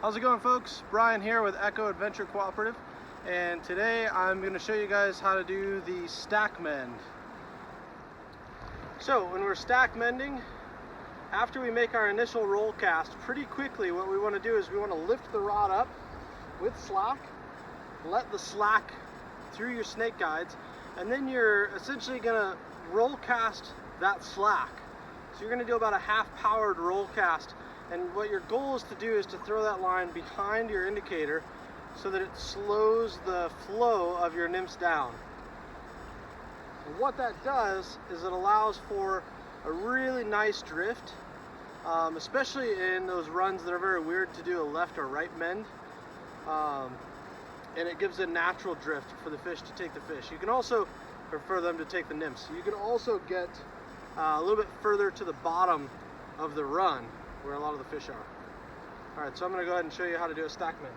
How's it going, folks? Brian here with Echo Adventure Cooperative, and today I'm going to show you guys how to do the stack mend. So when we're stack mending, after we make our initial roll cast, pretty quickly what we want to do is we want to lift the rod up with slack, let the slack through your snake guides, and then you're essentially going to roll cast that slack. So you're going to do about a half-powered roll cast, and what your goal is to do is to throw that line behind your indicator so that it slows the flow of your nymphs down. And what that does is it allows for a really nice drift, especially in those runs that are very weird to do a left or right mend, and it gives a natural drift for the fish to take the fish. You can also, or for them to take the nymphs. You can also get a little bit further to the bottom of the run where a lot of the fish are. Alright, so I'm going to go ahead and show you how to do a stack mend.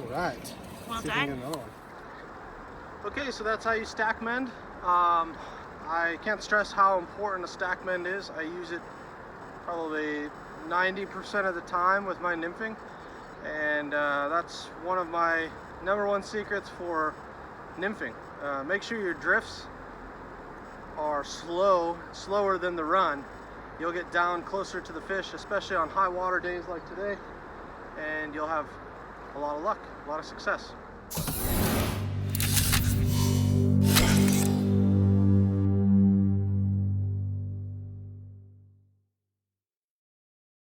Alright, well done. Okay, so that's how you stack mend. I can't stress how important a stack mend is. I use it probably 90% of the time with my nymphing, and that's one of my #1 secrets for nymphing. Make sure your drifts are slower than the run. You'll get down closer to the fish, especially on high water days like today, and you'll have a lot of luck, a lot of success.